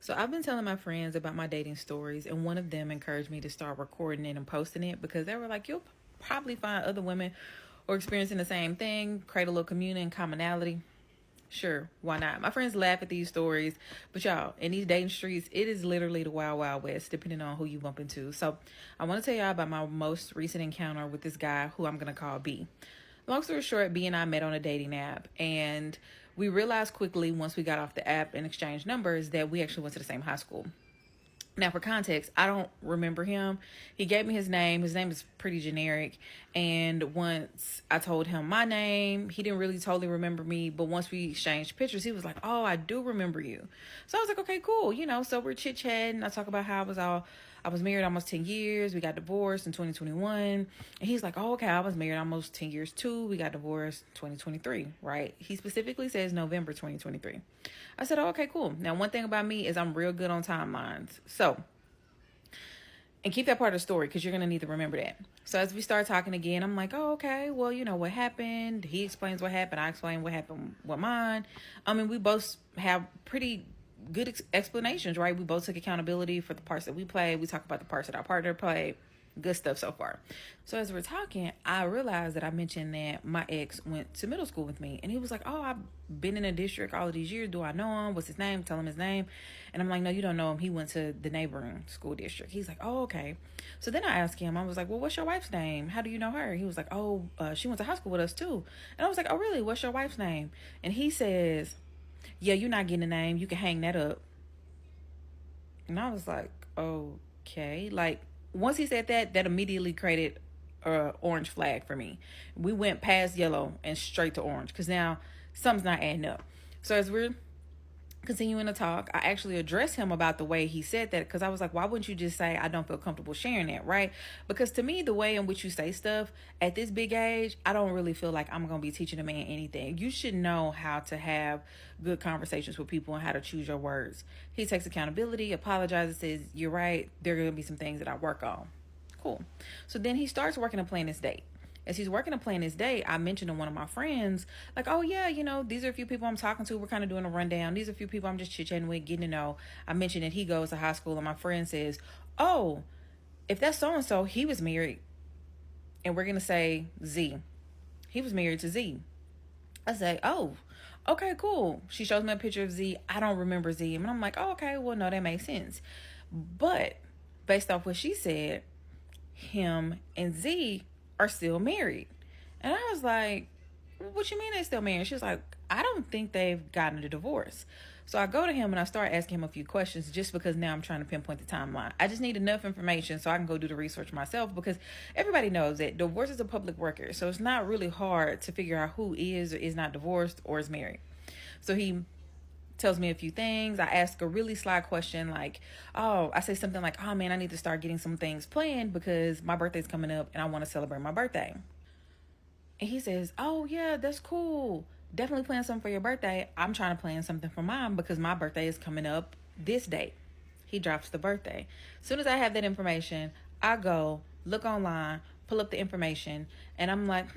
So I've been telling my friends about my dating stories, and one of them encouraged me to start recording it and posting it because they were like, "You'll probably find other women or experiencing the same thing, create a little community and commonality." Sure, why not? My friends laugh at these stories, but y'all, in these dating streets, it is literally the wild, wild west, depending on who you bump into. So I want to tell y'all about my most recent encounter with this guy who I'm going to call B. Long story short, B and I met on a dating app, and we realized quickly once we got off the app and exchanged numbers that we actually went to the same high school. Now, for context, I don't remember him. He gave me his name. His name is pretty generic. And once I told him my name, he didn't really totally remember me. But once we exchanged pictures, he was like, "Oh, I do remember you." So I was like, "Okay, cool." So we're chit chatting. I talk about how I was married almost 10 years. We got divorced in 2021. And he's like, "Oh, okay, I was married almost 10 years too. We got divorced 2023, right?" He specifically says November 2023. I said, "Oh, okay, cool." Now, one thing about me is I'm real good on timelines. So, and keep that part of the story because you're going to need to remember that. So as we start talking again, I'm like, "Oh, okay, well, what happened?" He explains what happened. I explain what happened with mine. I mean, we both have pretty good explanations, right? We both took accountability for the parts that we played. We talk about the parts that our partner played. Good stuff so far. So as we're talking, I realized that I mentioned that my ex went to middle school with me. And he was like, "Oh, I've been in a district all of these years. Do I know him? What's his name?" Tell him his name. And I'm like, "No, you don't know him. He went to the neighboring school district." He's like, "Oh, okay." So then I asked him, I was like, "Well, what's your wife's name? How do you know her?" He was like, "Oh, she went to high school with us too." And I was like, "Oh, really? What's your wife's name?" And he says, "Yeah, you're not getting a name. You can hang that up." And I was like, "Okay." Like, once he said that, that immediately created a orange flag for me. We went past yellow and straight to orange because now something's not adding up. So as we're continuing to talk, I actually addressed him about the way he said that because I was like, "Why wouldn't you just say I don't feel comfortable sharing that?" Right? Because to me, the way in which you say stuff at this big age, I don't really feel like I'm going to be teaching a man anything. You should know how to have good conversations with people and how to choose your words. He takes accountability, apologizes, says, "You're right. There are going to be some things that I work on." Cool. So then he starts working to plan this date. As he's working to plan his day, I mentioned to one of my friends, like, "Oh, yeah, these are a few people I'm talking to. We're kind of doing a rundown. These are a few people I'm just chit chatting with, getting to know." I mentioned that he goes to high school, and my friend says, "Oh, if that's so and so, he was married." And we're going to say Z. He was married to Z. I say, "Oh, okay, cool." She shows me a picture of Z. I don't remember Z. And I'm like, "Oh, okay, well, no, that makes sense." But based off what she said, him and Z are still married. And I was like, "What you mean they still married?" She was like, "I don't think they've gotten a divorce." So I go to him and I start asking him a few questions just because now I'm trying to pinpoint the timeline. I just need enough information so I can go do the research myself because everybody knows that divorce is a public record. So it's not really hard to figure out who is or is not divorced or is married. So he tells me a few things. I ask a really sly question like, I say something like, "Oh man, I need to start getting some things planned because my birthday's coming up and I want to celebrate my birthday." And he says, "Oh yeah, that's cool. Definitely plan something for your birthday. I'm trying to plan something for mine because my birthday is coming up this date." He drops the birthday. As soon as I have that information, I go look online, pull up the information, and I'm like,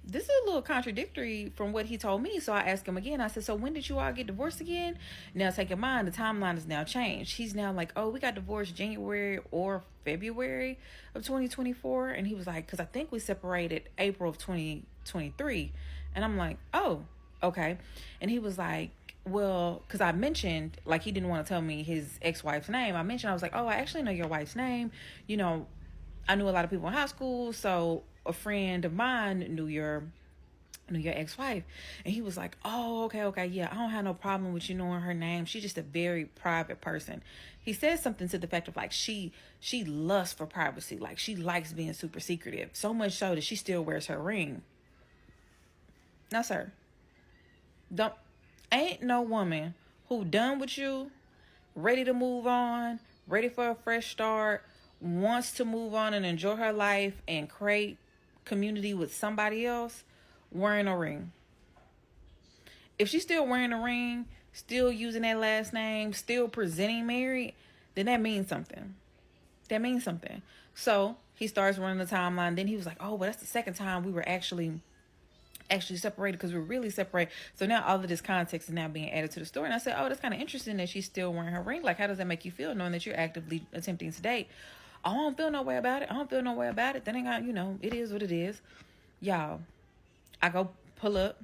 this is a little contradictory from what he told me. So I asked him again. I said, "So when did you all get divorced again?" Now take in mind the timeline has now changed. He's now like, "Oh, we got divorced January or February of 2024." And he was like, "Because I think we separated April of 2023." And I'm like, "Oh, okay." And he was like, "Well," because I mentioned, like, he didn't want to tell me his ex-wife's name. I was like, "Oh, I actually know your wife's name. You know, I knew a lot of people in high school, so a friend of mine knew your ex-wife." And he was like, "Oh, okay, okay, yeah, I don't have no problem with you knowing her name. She's just a very private person." He says something to the effect of like she lusts for privacy, like she likes being super secretive, so much so that she still wears her ring. Now, sir, don't ain't no woman who done with you, ready to move on, ready for a fresh start, wants to move on and enjoy her life and create community with somebody else wearing a ring. If she's still wearing a ring, still using that last name, still presenting married, then that means something. That means something. So he starts running the timeline. Then he was like, "Oh, well, that's the second time we were actually actually separated because we're really separated. So now all of this context is now being added to the story. And I said, oh, that's kind of interesting that she's still wearing her ring. Like, how does that make you feel knowing that you're actively attempting to date? Oh, I don't feel no way about it. I don't feel no way about it. That ain't got, it is what it is. Y'all, I go pull up,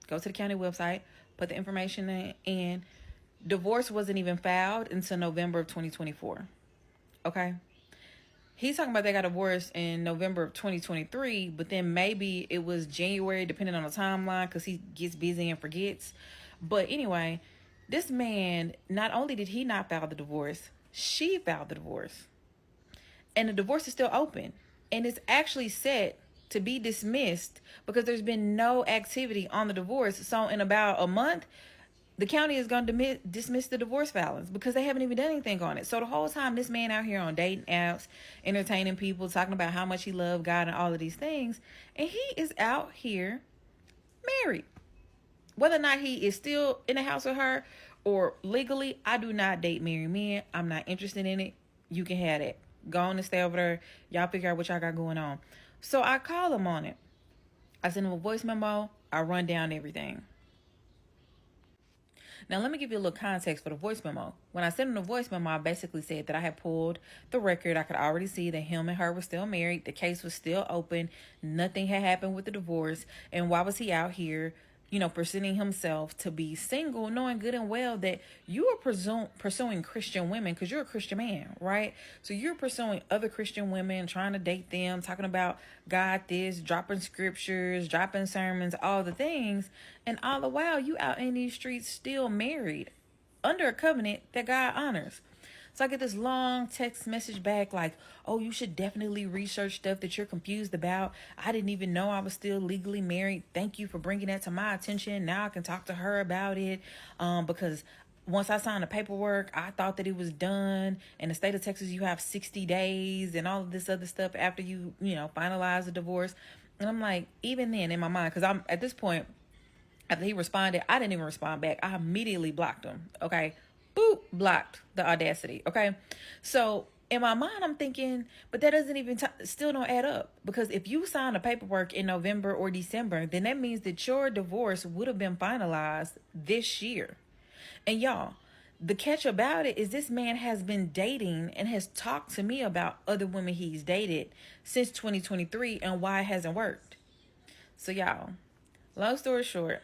go to the county website, put the information in, and divorce wasn't even filed until November of 2024. Okay? He's talking about they got divorced in November of 2023, but then maybe it was January, depending on the timeline, because he gets busy and forgets. But anyway, this man, not only did he not file the divorce, she filed the divorce. And the divorce is still open. And it's actually set to be dismissed because there's been no activity on the divorce. So in about a month, the county is going to dismiss the divorce filings because they haven't even done anything on it. So the whole time, this man out here on dating apps, entertaining people, talking about how much he loved God and all of these things, and he is out here married. Whether or not he is still in the house with her or legally, I do not date married men. I'm not interested in it. You can have that. Go on and stay over there. Y'all figure out what y'all got going on. So I call him on it. I send him a voice memo. I run down everything. Now, let me give you a little context for the voice memo. When I sent him the voice memo, I basically said that I had pulled the record. I could already see that him and her were still married. The case was still open. Nothing had happened with the divorce. And why was he out here, presenting himself to be single, knowing good and well that you are pursuing Christian women because you're a Christian man, right? So you're pursuing other Christian women, trying to date them, talking about God this, dropping scriptures, dropping sermons, all the things. And all the while, you out in these streets still married under a covenant that God honors. So I get this long text message back like, oh, you should definitely research stuff that you're confused about. I didn't even know I was still legally married. Thank you for bringing that to my attention. Now I can talk to her about it because once I signed the paperwork, I thought that it was done. In the state of Texas, you have 60 days and all of this other stuff after you finalize the divorce. And I'm like, even then in my mind, because I'm at this point, after he responded, I didn't even respond back. I immediately blocked him. Okay. Boop, blocked. The audacity. Okay. So in my mind, I'm thinking, but that doesn't even still don't add up, because if you sign the paperwork in November or December, then that means that your divorce would have been finalized this year. And y'all, the catch about it is this man has been dating and has talked to me about other women he's dated since 2023 and why it hasn't worked. So y'all, long story short,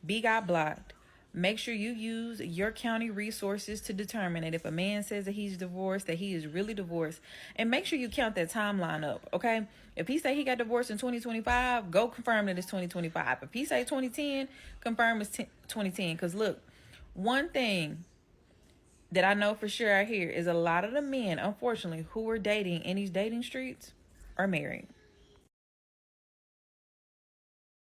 B got blocked. Make sure you use your county resources to determine that if a man says that he's divorced, that he is really divorced. And make sure you count that timeline up, okay? If he say he got divorced in 2025, go confirm that it's 2025. If he say 2010, confirm it's 2010. Because look, one thing that I know for sure out here is a lot of the men, unfortunately, who are dating in these dating streets are married.